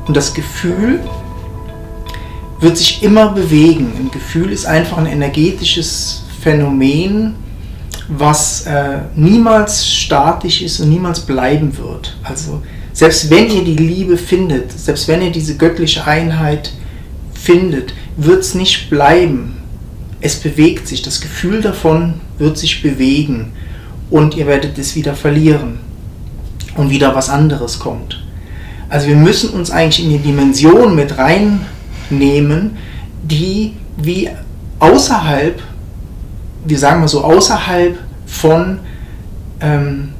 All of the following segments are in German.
Und das Gefühl wird sich immer bewegen. Ein Gefühl ist einfach ein energetisches Phänomen, was niemals statisch ist und niemals bleiben wird. Also selbst wenn ihr die Liebe findet, selbst wenn ihr diese göttliche Einheit findet, wird es nicht bleiben. Es bewegt sich. Das Gefühl davon wird sich bewegen und ihr werdet es wieder verlieren und wieder was anderes kommt. Also wir müssen uns eigentlich in die Dimension mit reinnehmen, die wie außerhalb, wir sagen mal so, außerhalb von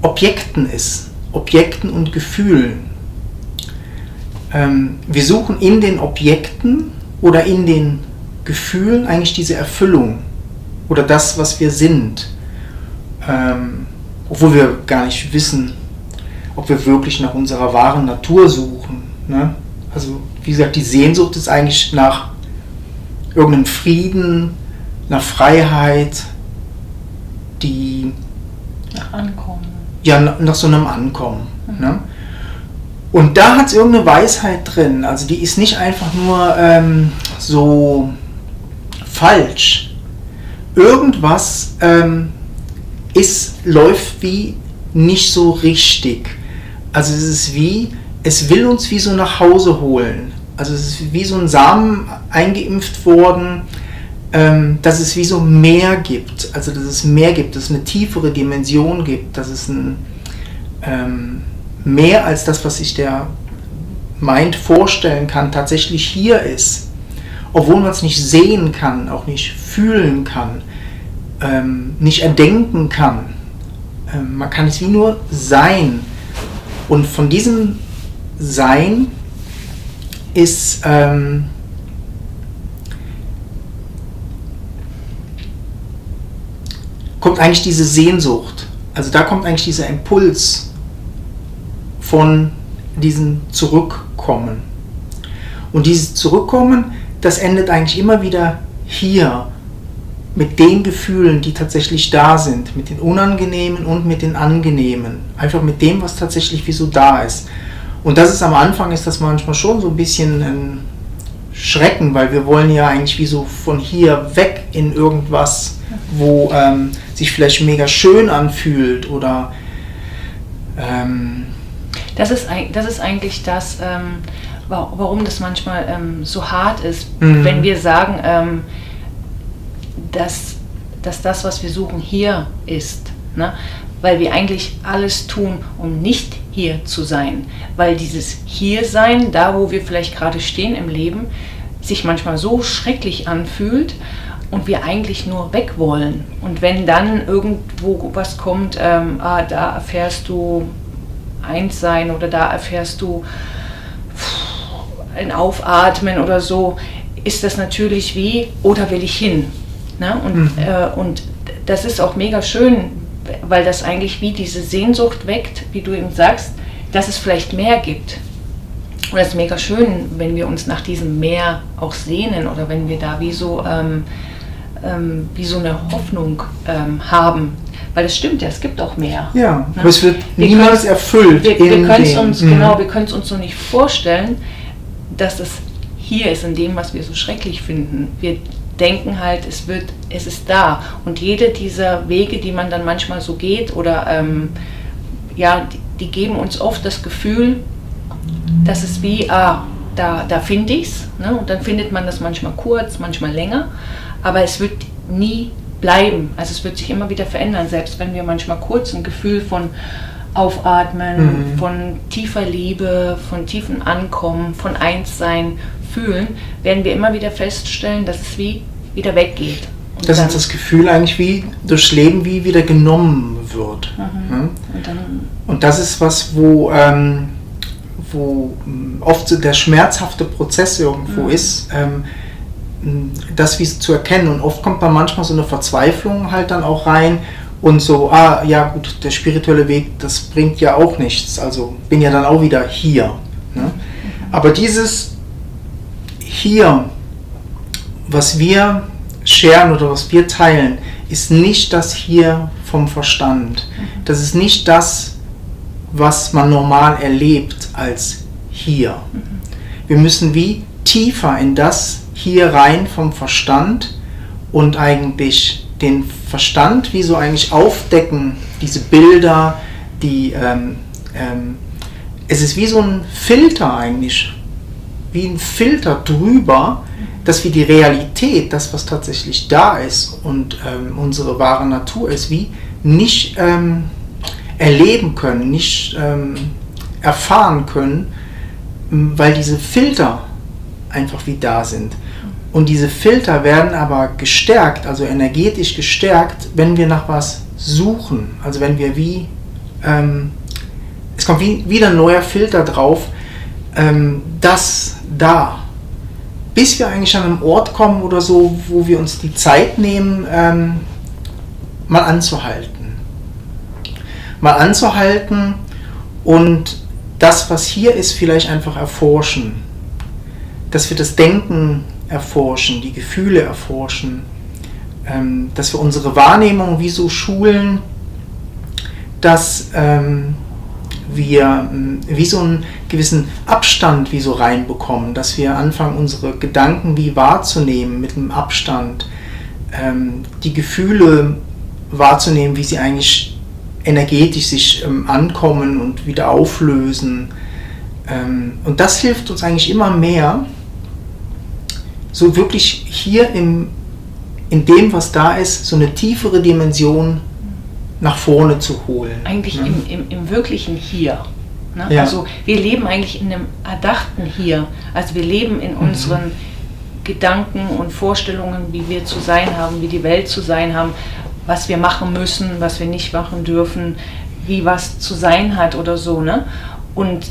Objekten ist. Objekten und Gefühlen. Wir suchen in den Objekten oder in den Gefühlen eigentlich diese Erfüllung oder das, was wir sind. Obwohl wir gar nicht wissen, ob wir wirklich nach unserer wahren Natur suchen. Ne? Also wie gesagt, die Sehnsucht ist eigentlich nach irgendeinem Frieden, nach Freiheit, die nach Ankommen. Ja, nach so einem Ankommen. Ne? Und da hat es irgendeine Weisheit drin. Also die ist nicht einfach nur so falsch. Irgendwas läuft wie nicht so richtig. Also es ist wie, es will uns wie so nach Hause holen. Also es ist wie so ein Samen eingeimpft worden, dass es wie so mehr gibt. Also dass es mehr gibt, dass es eine tiefere Dimension gibt, dass es mehr als das, was sich der Mind vorstellen kann, tatsächlich hier ist. Obwohl man es nicht sehen kann, auch nicht fühlen kann, nicht erdenken kann. Man kann es wie nur sein. Und von diesem Sein ist kommt eigentlich diese Sehnsucht. Also da kommt eigentlich dieser Impuls von diesem Zurückkommen. Und dieses Zurückkommen, das endet eigentlich immer wieder hier mit den Gefühlen, die tatsächlich da sind, mit den Unangenehmen und mit den Angenehmen. Einfach mit dem, was tatsächlich wie so da ist. Und das ist am Anfang, ist das manchmal schon so ein bisschen ein Schrecken, weil wir wollen ja eigentlich wie so von hier weg in irgendwas, wo sich vielleicht mega schön anfühlt oder das ist eigentlich das, warum das manchmal so hart ist, wenn wir sagen, dass das, was wir suchen, hier ist. Ne? Weil wir eigentlich alles tun, um nicht hier zu sein. Weil dieses Hiersein, da wo wir vielleicht gerade stehen im Leben, sich manchmal so schrecklich anfühlt und wir eigentlich nur weg wollen. Und wenn dann irgendwo was kommt, da erfährst du Einssein oder da erfährst du ein Aufatmen oder so, ist das natürlich wie, oder will ich hin? Ne? Und das ist auch mega schön, weil das eigentlich wie diese Sehnsucht weckt, wie du eben sagst, dass es vielleicht mehr gibt. Und es ist mega schön, wenn wir uns nach diesem Meer auch sehnen oder wenn wir da wie so eine Hoffnung haben. Weil es stimmt ja, es gibt auch mehr. Ja, ne? Aber es wird niemals erfüllt. Wir können es uns so nicht vorstellen, dass es hier ist, in dem, was wir so schrecklich finden. Wir denken halt, es ist da. Und jede dieser Wege, die man dann manchmal so geht, oder die geben uns oft das Gefühl, dass es wie, da finde ich es. Ne? Und dann findet man das manchmal kurz, manchmal länger. Aber es wird nie bleiben. Also es wird sich immer wieder verändern, selbst wenn wir manchmal kurz ein Gefühl von Aufatmen, von tiefer Liebe, von tiefem Ankommen, von Einssein fühlen, werden wir immer wieder feststellen, dass es wie wieder weggeht. Und das ist das Gefühl eigentlich, wie durchs Leben wie wieder genommen wird. Ne? Und das ist was, wo oft so der schmerzhafte Prozess irgendwo ist, das wie zu erkennen. Und oft kommt dann manchmal so eine Verzweiflung halt dann auch rein und so, ja gut, der spirituelle Weg, das bringt ja auch nichts, also bin ja dann auch wieder hier. Ne? Aber dieses hier, was wir scheren oder was wir teilen, ist nicht das Hier vom Verstand. Das ist nicht das, was man normal erlebt als hier. Wir müssen wie tiefer in das hier rein vom Verstand und eigentlich den Verstand wie so eigentlich aufdecken, diese Bilder, es ist wie so ein Filter eigentlich, wie ein Filter drüber, dass wir die Realität, das was tatsächlich da ist und unsere wahre Natur ist, wie nicht erleben können, nicht erfahren können, weil diese Filter einfach wie da sind. Und diese Filter werden aber gestärkt, also energetisch gestärkt, wenn wir nach was suchen. Also wenn wir es kommt wieder ein neuer Filter drauf, das da. Bis wir eigentlich an einen Ort kommen oder so, wo wir uns die Zeit nehmen, mal anzuhalten. Mal anzuhalten und das, was hier ist, vielleicht einfach erforschen. Dass wir das Denken erforschen, die Gefühle erforschen, dass wir unsere Wahrnehmung wie so schulen, dass wir wie so einen gewissen Abstand wie so reinbekommen, dass wir anfangen, unsere Gedanken wie wahrzunehmen mit einem Abstand, die Gefühle wahrzunehmen, wie sie eigentlich energetisch sich ankommen und wieder auflösen. Und das hilft uns eigentlich immer mehr, so wirklich hier in dem, was da ist, so eine tiefere Dimension nach vorne zu holen. Eigentlich im wirklichen Hier. Ne? Ja. Also wir leben eigentlich in einem erdachten Hier. Also wir leben in unseren Gedanken und Vorstellungen, wie wir zu sein haben, wie die Welt zu sein haben, was wir machen müssen, was wir nicht machen dürfen, wie was zu sein hat oder so. Ne? Und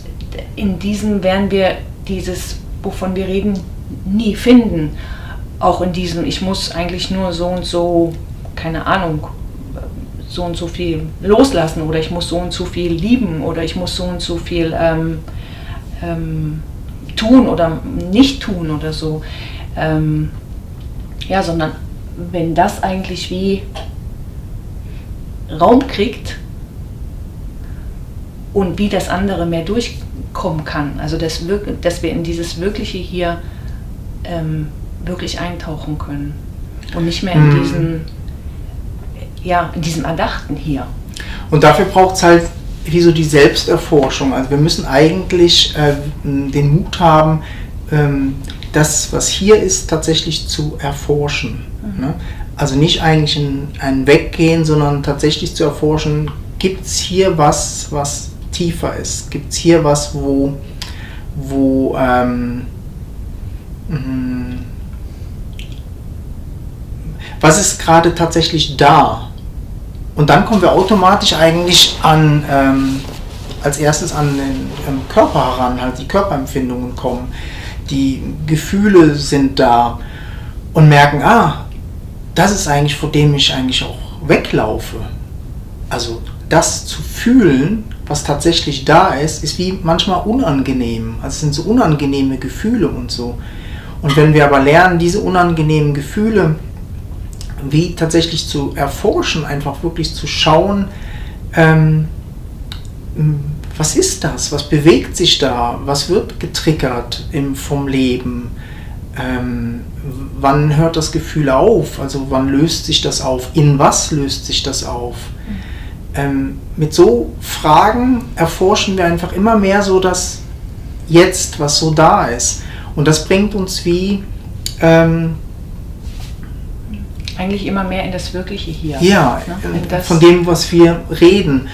in diesem werden wir dieses, wovon wir reden, nie finden. Auch in diesem, ich muss eigentlich nur so und so, keine Ahnung, so und so viel loslassen oder ich muss so und so viel lieben oder ich muss so und so viel tun oder nicht tun oder so. Ja, sondern wenn das eigentlich wie Raum kriegt und wie das andere mehr durchkommen kann, also dass wir in dieses Wirkliche hier wirklich eintauchen können und nicht mehr in diesem Erdachten hier. Und dafür braucht es halt wie so die Selbsterforschung. Also wir müssen eigentlich den Mut haben, das, was hier ist, tatsächlich zu erforschen. Ne? Also nicht eigentlich ein Weggehen, sondern tatsächlich zu erforschen, gibt es hier was tiefer ist? Gibt es hier was, wo was ist gerade tatsächlich da? Und dann kommen wir automatisch eigentlich als erstes an den Körper heran, halt die Körperempfindungen kommen, die Gefühle sind da und merken, das ist eigentlich, vor dem ich eigentlich auch weglaufe. Also das zu fühlen, was tatsächlich da ist wie manchmal unangenehm. Also es sind so unangenehme Gefühle und so. Und wenn wir aber lernen, diese unangenehmen Gefühle wie tatsächlich zu erforschen, einfach wirklich zu schauen, was ist das, was bewegt sich da, was wird getriggert vom Leben, wann hört das Gefühl auf, also wann löst sich das auf, in was löst sich das auf. Mit so Fragen erforschen wir einfach immer mehr so das Jetzt, was so da ist. Und das bringt uns wie eigentlich immer mehr in das Wirkliche hier. Ja, ne? Von dem, was wir reden.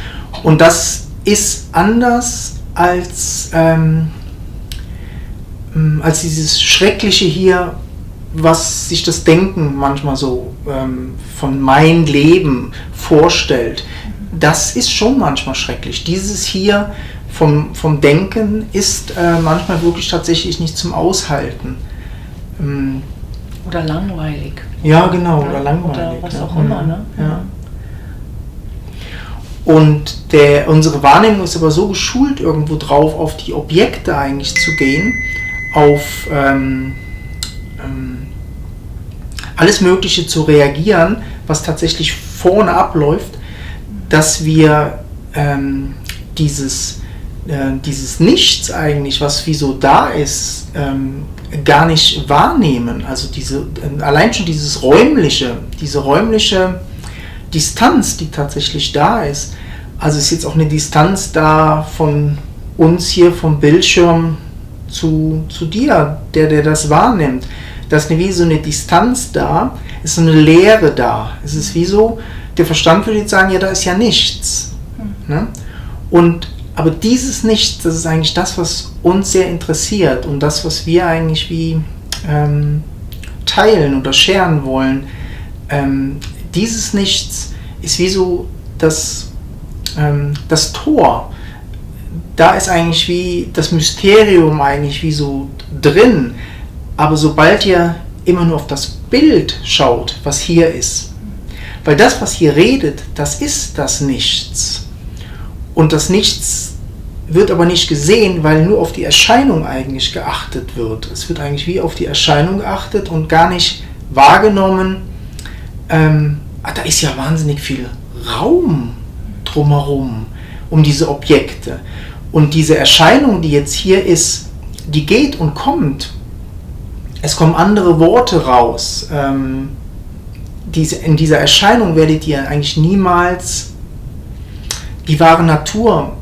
Und das ist anders als dieses Schreckliche hier, was sich das Denken manchmal so von mein Leben vorstellt. Das ist schon manchmal schrecklich. Dieses hier vom Denken ist manchmal wirklich tatsächlich nicht zum Aushalten. Oder langweilig. Ja, genau, oder langweilig. Oder was auch immer, ne? Ja. Und unsere Wahrnehmung ist aber so geschult irgendwo drauf, auf die Objekte eigentlich zu gehen, auf alles Mögliche zu reagieren, was tatsächlich vorne abläuft, dass wir dieses dieses Nichts eigentlich, was wie so da ist, gar nicht wahrnehmen. Also allein schon diese räumliche Distanz, die tatsächlich da ist. Also ist jetzt auch eine Distanz da von uns hier vom Bildschirm zu dir, der das wahrnimmt. Da ist wie so eine Distanz da, ist so eine Leere da. Es ist wie so, der Verstand würde jetzt sagen, ja, da ist ja nichts. Ne? Aber dieses Nichts, das ist eigentlich das, was uns sehr interessiert und das, was wir eigentlich wie teilen oder scheren wollen. Dieses Nichts ist wie so das Tor. Da ist eigentlich wie das Mysterium eigentlich wie so drin. Aber sobald ihr immer nur auf das Bild schaut, was hier ist, weil das, was hier redet, das ist das Nichts. Und das Nichts wird aber nicht gesehen, weil nur auf die Erscheinung eigentlich geachtet wird. Es wird eigentlich wie auf die Erscheinung geachtet und gar nicht wahrgenommen, da ist ja wahnsinnig viel Raum drumherum, um diese Objekte. Und diese Erscheinung, die jetzt hier ist, die geht und kommt. Es kommen andere Worte raus. In dieser Erscheinung werdet ihr eigentlich niemals die wahre Natur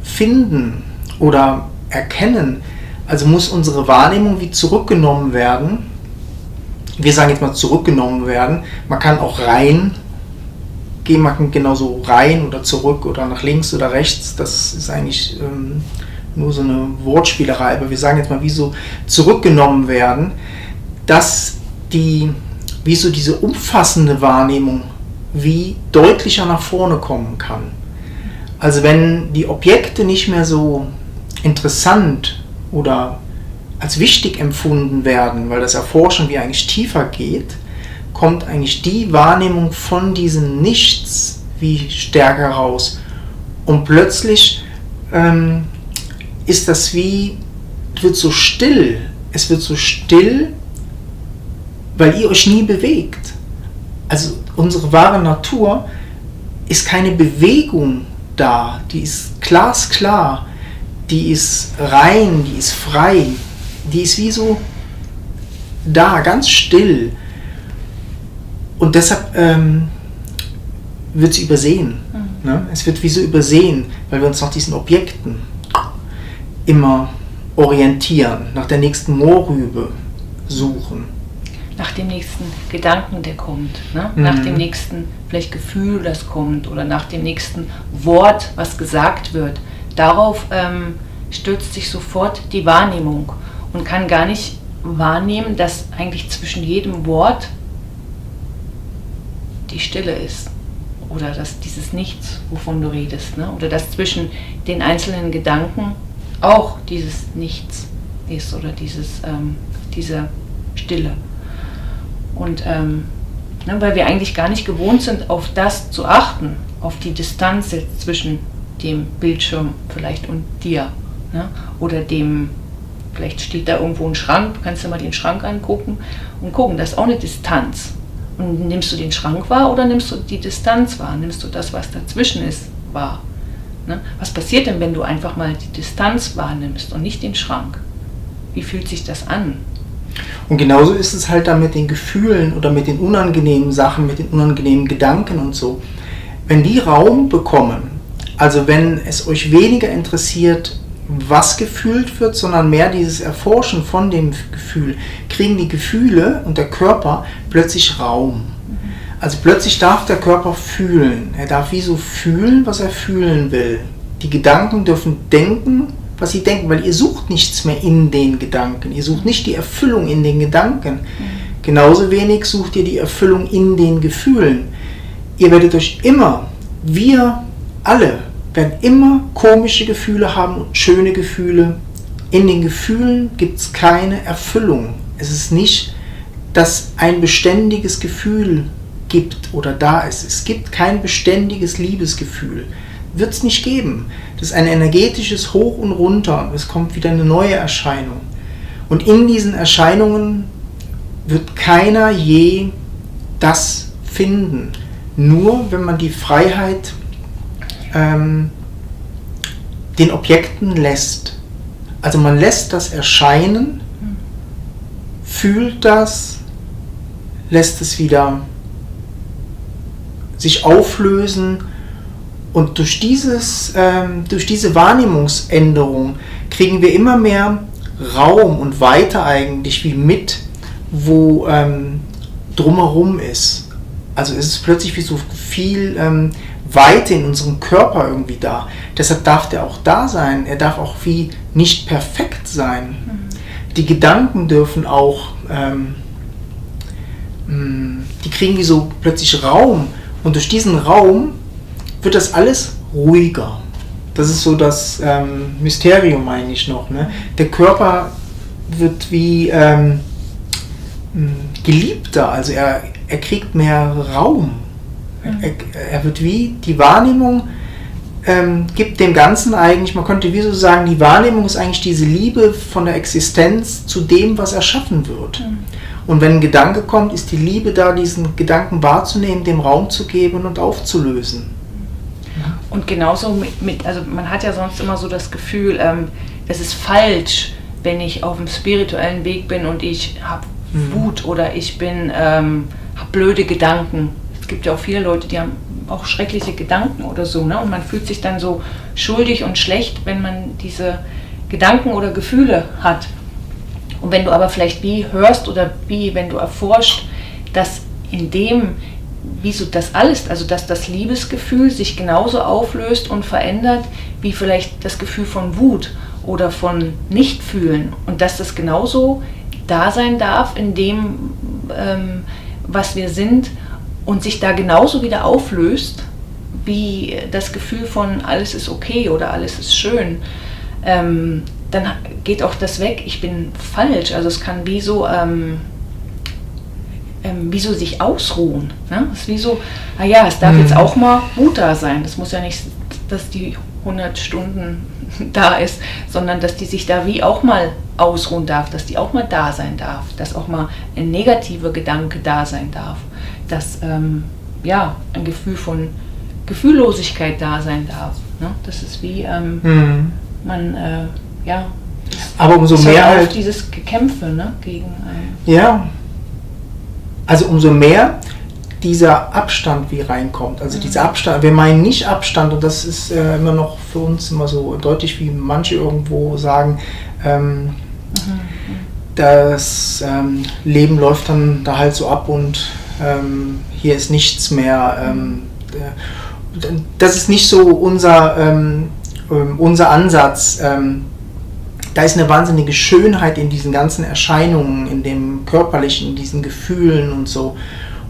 finden oder erkennen. Also muss unsere Wahrnehmung wie zurückgenommen werden. Wir sagen jetzt mal zurückgenommen werden. Man kann auch rein gehen, man kann genauso rein oder zurück oder nach links oder rechts. Das ist eigentlich nur so eine Wortspielerei, aber wir sagen jetzt mal, wie so zurückgenommen werden, dass wie so diese umfassende Wahrnehmung wie deutlicher nach vorne kommen kann. Also wenn die Objekte nicht mehr so interessant oder als wichtig empfunden werden, weil das Erforschen wie eigentlich tiefer geht, kommt eigentlich die Wahrnehmung von diesem Nichts wie stärker raus. Und plötzlich ist das wird so still. Es wird so still, weil ihr euch nie bewegt. Also unsere wahre Natur ist keine Bewegung da. Die ist glasklar. Die ist rein, die ist frei. Die ist wie so da, ganz still. Und deshalb wird sie übersehen. Ne? Es wird wie so übersehen, weil wir uns nach diesen Objekten immer orientieren, nach der nächsten Mohrrübe suchen. Nach dem nächsten Gedanken, der kommt, ne? Nach dem nächsten vielleicht Gefühl, das kommt, oder nach dem nächsten Wort, was gesagt wird. Darauf stürzt sich sofort die Wahrnehmung und kann gar nicht wahrnehmen, dass eigentlich zwischen jedem Wort die Stille ist. Oder dass dieses Nichts, wovon du redest, ne? Oder dass zwischen den einzelnen Gedanken auch dieses Nichts ist oder diese Stille. Und weil wir eigentlich gar nicht gewohnt sind, auf das zu achten, auf die Distanz jetzt zwischen dem Bildschirm vielleicht und dir. Ne? Oder vielleicht steht da irgendwo ein Schrank, kannst du mal den Schrank angucken und gucken, das ist auch eine Distanz. Und nimmst du den Schrank wahr oder nimmst du die Distanz wahr? Nimmst du das, was dazwischen ist, wahr? Ne? Was passiert denn, wenn du einfach mal die Distanz wahrnimmst und nicht den Schrank? Wie fühlt sich das an? Und genauso ist es halt dann mit den Gefühlen oder mit den unangenehmen Sachen, mit den unangenehmen Gedanken und so. Wenn die Raum bekommen, also wenn es euch weniger interessiert, was gefühlt wird, sondern mehr dieses Erforschen von dem Gefühl, kriegen die Gefühle und der Körper plötzlich Raum. Also plötzlich darf der Körper fühlen. Er darf wie so fühlen, was er fühlen will. Die Gedanken dürfen denken, was sie denken, weil ihr sucht nichts mehr in den Gedanken. Ihr sucht nicht die Erfüllung in den Gedanken. Genauso wenig sucht ihr die Erfüllung in den Gefühlen. Ihr werdet euch immer, wir alle, werden immer komische Gefühle haben und schöne Gefühle. In den Gefühlen gibt es keine Erfüllung. Es ist nicht, dass ein beständiges Gefühl gibt oder da ist. Es gibt kein beständiges Liebesgefühl. Wird es nicht geben. Das ist ein energetisches Hoch und Runter. Es kommt wieder eine neue Erscheinung. Und in diesen Erscheinungen wird keiner je das finden. Nur wenn man die Freiheit den Objekten lässt. Also man lässt das erscheinen, fühlt das, lässt es wieder sich auflösen und durch diese Wahrnehmungsänderung kriegen wir immer mehr Raum und weiter eigentlich wie mit, wo drumherum ist. Also es ist plötzlich wie so viel Weite in unserem Körper irgendwie da. Deshalb darf der auch da sein. Er darf auch wie nicht perfekt sein. Die Gedanken dürfen auch, die kriegen wie so plötzlich Raum. Und durch diesen Raum wird das alles ruhiger. Das ist so das Mysterium eigentlich noch. Ne? Der Körper wird wie geliebter, also er kriegt mehr Raum. Er wird wie, die Wahrnehmung gibt dem Ganzen eigentlich, man könnte wie so sagen, die Wahrnehmung ist eigentlich diese Liebe von der Existenz zu dem, was erschaffen wird. Und wenn ein Gedanke kommt, ist die Liebe da, diesen Gedanken wahrzunehmen, dem Raum zu geben und aufzulösen. Und genauso also man hat ja sonst immer so das Gefühl, es ist falsch, wenn ich auf dem spirituellen Weg bin und ich habe Wut oder ich habe blöde Gedanken. Es gibt ja auch viele Leute, die haben auch schreckliche Gedanken oder so, ne? Und man fühlt sich dann so schuldig und schlecht, wenn man diese Gedanken oder Gefühle hat. Und wenn du aber vielleicht wie hörst oder wie, wenn du erforscht, dass in dem, wie so das alles, also dass das Liebesgefühl sich genauso auflöst und verändert, wie vielleicht das Gefühl von Wut oder von Nichtfühlen und dass das genauso da sein darf in dem, was wir sind und sich da genauso wieder auflöst, wie das Gefühl von alles ist okay oder alles ist schön, dann geht auch das weg, ich bin falsch, also es kann wie so sich ausruhen. Ne? Es ist wie so, es darf jetzt auch mal Wut da sein. Das muss ja nicht, dass die 100 Stunden da ist, sondern dass die sich da wie auch mal ausruhen darf, dass die auch mal da sein darf, dass auch mal ein negativer Gedanke da sein darf, dass ein Gefühl von Gefühllosigkeit da sein darf. Ne? Das ist wie aber umso mehr halt dieses Gekämpfe, ne, gegen ja. Also umso mehr dieser Abstand wie reinkommt, also dieser Abstand, wir meinen nicht Abstand und das ist immer noch für uns immer so deutlich, wie manche irgendwo sagen, das Leben läuft dann da halt so ab und hier ist nichts mehr, das ist nicht so unser Ansatz. Da ist eine wahnsinnige Schönheit in diesen ganzen Erscheinungen, in dem Körperlichen, in diesen Gefühlen und so.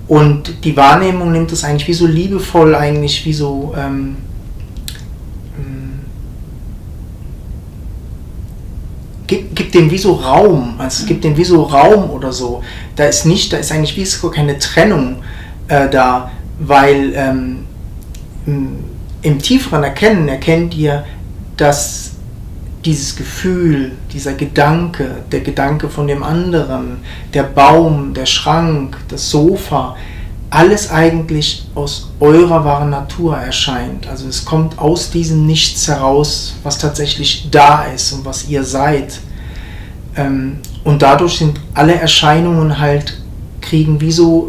Und die Wahrnehmung nimmt das eigentlich wie so liebevoll, eigentlich wie so gibt dem wie so Raum, also es gibt dem wie so Raum oder so. Da ist eigentlich wie so keine Trennung da, weil im tieferen Erkennen erkennt ihr, dass dieses Gefühl, dieser Gedanke, der Gedanke von dem anderen, der Baum, der Schrank, das Sofa, alles eigentlich aus eurer wahren Natur erscheint. Also es kommt aus diesem Nichts heraus, was tatsächlich da ist und was ihr seid. Und dadurch sind alle Erscheinungen halt, kriegen wie so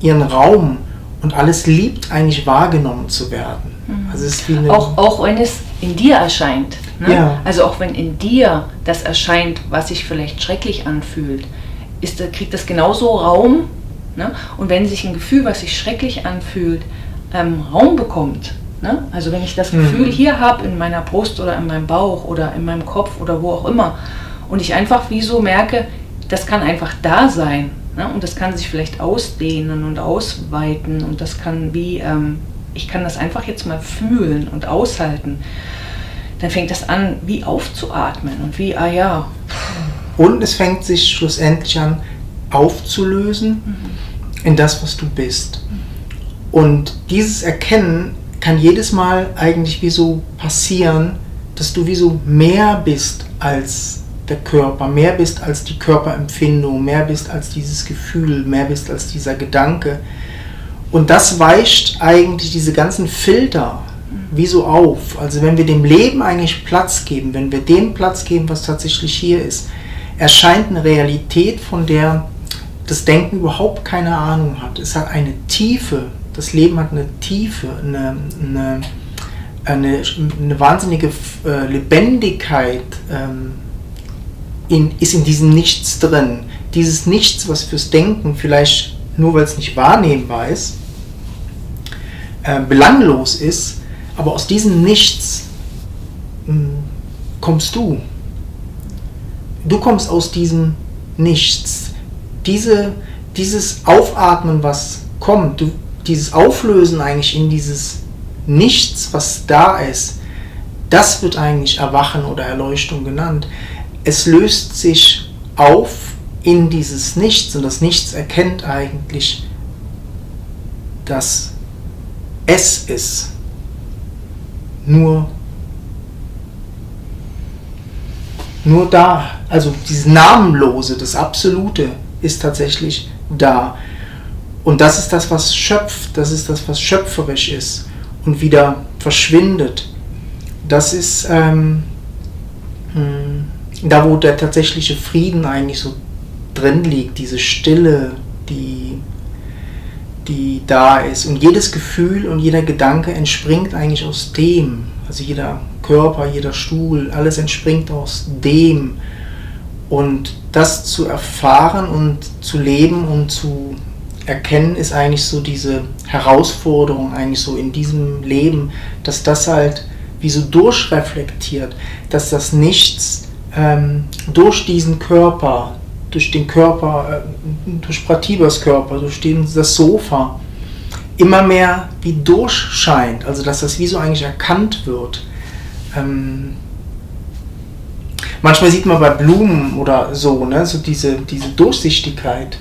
ihren Raum und alles liebt eigentlich wahrgenommen zu werden. Also es ist wie auch wenn es in dir erscheint. Ne? Ja. Also auch wenn in dir das erscheint, was sich vielleicht schrecklich anfühlt, kriegt das genauso Raum. Ne? Und wenn sich ein Gefühl, was sich schrecklich anfühlt, Raum bekommt, ne? Also wenn ich das Gefühl hier habe, in meiner Brust oder in meinem Bauch oder in meinem Kopf oder wo auch immer, und ich einfach wie so merke, das kann einfach da sein, ne? Und das kann sich vielleicht ausdehnen und ausweiten und das kann wie, ich kann das einfach jetzt mal fühlen und aushalten, dann fängt das an, wie aufzuatmen und wie, Und es fängt sich schlussendlich an, aufzulösen in das, was du bist. Und dieses Erkennen kann jedes Mal eigentlich wie so passieren, dass du wie so mehr bist als der Körper, mehr bist als die Körperempfindung, mehr bist als dieses Gefühl, mehr bist als dieser Gedanke. Und das weicht eigentlich diese ganzen Filter, wie so auf. Also wenn wir dem Leben eigentlich Platz geben, wenn wir dem Platz geben, was tatsächlich hier ist, erscheint eine Realität, von der das Denken überhaupt keine Ahnung hat. Es hat eine Tiefe, das Leben hat eine Tiefe, eine wahnsinnige Lebendigkeit ist in diesem Nichts drin. Dieses Nichts, was fürs Denken vielleicht, nur weil es nicht wahrnehmbar ist, belanglos ist, aber aus diesem Nichts kommst du. Du kommst aus diesem Nichts. Dieses Aufatmen, was kommt, dieses Auflösen eigentlich in dieses Nichts, was da ist, das wird eigentlich Erwachen oder Erleuchtung genannt. Es löst sich auf in dieses Nichts und das Nichts erkennt eigentlich, dass es ist. Nur da, also dieses Namenlose, das Absolute ist tatsächlich da. Und das ist das, was schöpft, das ist das, was schöpferisch ist und wieder verschwindet. Das ist da, wo der tatsächliche Frieden eigentlich so drin liegt, diese Stille, die da ist. Und jedes Gefühl und jeder Gedanke entspringt eigentlich aus dem. Also jeder Körper, jeder Stuhl, alles entspringt aus dem. Und das zu erfahren und zu leben und zu erkennen, ist eigentlich so diese Herausforderung eigentlich so in diesem Leben, dass das halt wie so durchreflektiert, dass das Nichts durch diesen Körper, durch den Körper, durch Pratibhas Körper, durch das Sofa, immer mehr wie durchscheint, also dass das wie so eigentlich erkannt wird. Manchmal sieht man bei Blumen oder so, ne, so diese Durchsichtigkeit.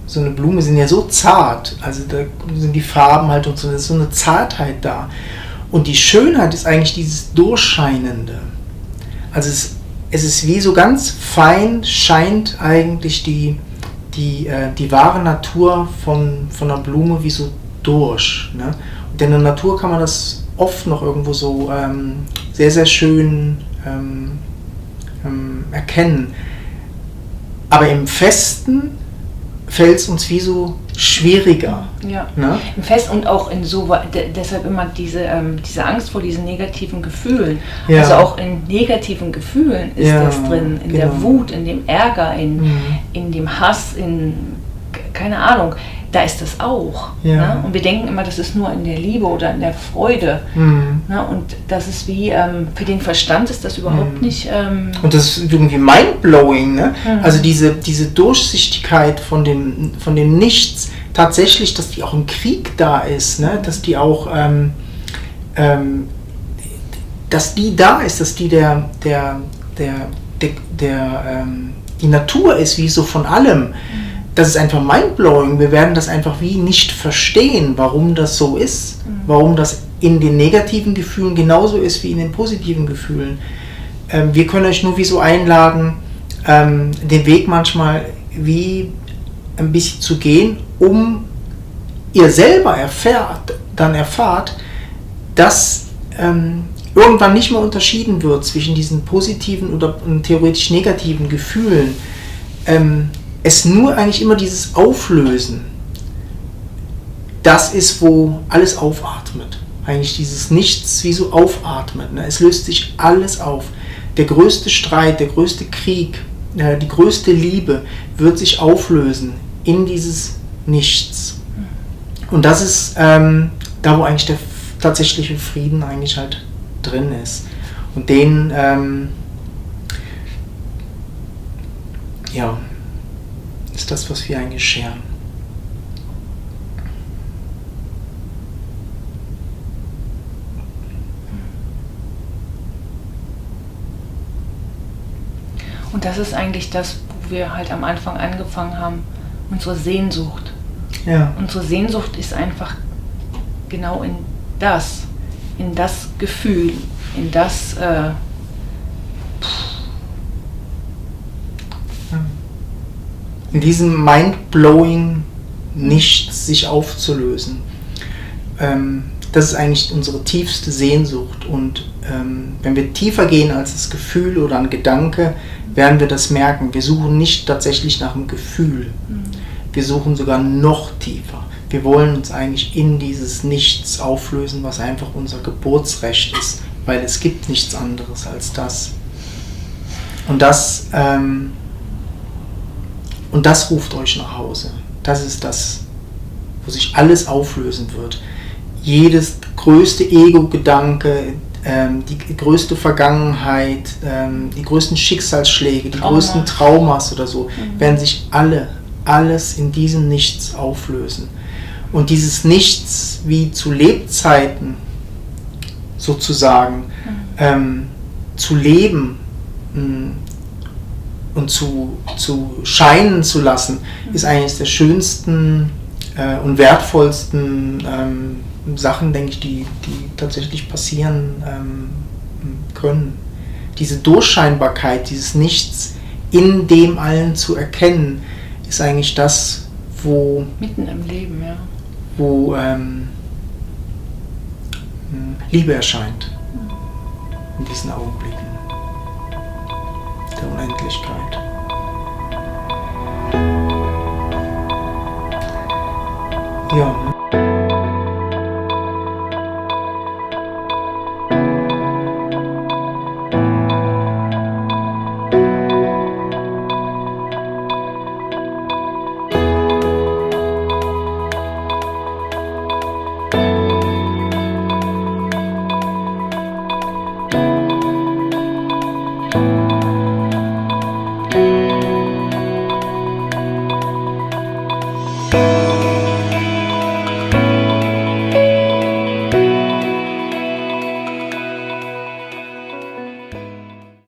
So eine Blume sind ja so zart, also da sind die Farben halt und so, da ist so eine Zartheit da. Und die Schönheit ist eigentlich dieses Durchscheinende. Also es ist wie so ganz fein, scheint eigentlich die wahre Natur von einer Blume wie so durch. Ne? Und in der Natur kann man das oft noch irgendwo so sehr, sehr schön erkennen. Aber im Festen fällt es uns wie so schwieriger. Ja, ne? im Fest und auch in so, deshalb immer diese Angst vor diesen negativen Gefühlen. Ja. Also auch in negativen Gefühlen ist das drin, in der Wut, in dem Ärger, in dem Hass, in keine Ahnung, da ist das auch. Ja. Ne? Und wir denken immer, das ist nur in der Liebe oder in der Freude. Ne? Und das ist wie, für den Verstand ist das überhaupt nicht... Und das ist irgendwie mindblowing, ne? Also diese Durchsichtigkeit von dem Nichts, tatsächlich, dass die auch im Krieg da ist, ne? Dass die auch, dass die da ist, dass die die Natur ist, wie so von allem. Das ist einfach mindblowing. Wir werden das einfach wie nicht verstehen, warum das so ist, warum das in den negativen Gefühlen genauso ist wie in den positiven Gefühlen. Wir können euch nur wie so einladen, den Weg manchmal wie ein bisschen zu gehen, um ihr selber erfahrt, dass irgendwann nicht mehr unterschieden wird zwischen diesen positiven oder theoretisch negativen Gefühlen. Es nur eigentlich immer dieses Auflösen, das ist, wo alles aufatmet. Eigentlich dieses Nichts wie so aufatmet. Ne? Es löst sich alles auf. Der größte Streit, der größte Krieg, die größte Liebe wird sich auflösen in dieses Nichts. Und das ist da, wo eigentlich der tatsächliche Frieden eigentlich halt drin ist. Und den, ist das, was wir eigentlich scheren. Und das ist eigentlich das, wo wir halt am Anfang angefangen haben, unsere Sehnsucht. Ja. Unsere Sehnsucht ist einfach genau in das Gefühl, in das in diesem mindblowing Nichts sich aufzulösen. das ist eigentlich unsere tiefste Sehnsucht. Und wenn wir tiefer gehen als das Gefühl oder ein Gedanke, werden wir das merken. Wir suchen nicht tatsächlich nach einem Gefühl. Wir suchen sogar noch tiefer. Wir wollen uns eigentlich in dieses Nichts auflösen, was einfach unser Geburtsrecht ist, weil es gibt nichts anderes als das. Und das ruft euch nach Hause. Das ist das, wo sich alles auflösen wird. Jedes größte Ego-Gedanke, die größte Vergangenheit, die größten Schicksalsschläge, die größten Traumas oder so, werden sich alles in diesem Nichts auflösen. Und dieses Nichts wie zu Lebzeiten sozusagen zu leben und zu scheinen zu lassen, ist eines der schönsten und wertvollsten Sachen, denke ich, die tatsächlich passieren können. Diese Durchscheinbarkeit, dieses Nichts in dem Allen zu erkennen, ist eigentlich das, wo mitten im Leben, ja. Wo Liebe erscheint in diesen Augenblicken der Unendlichkeit. Ja.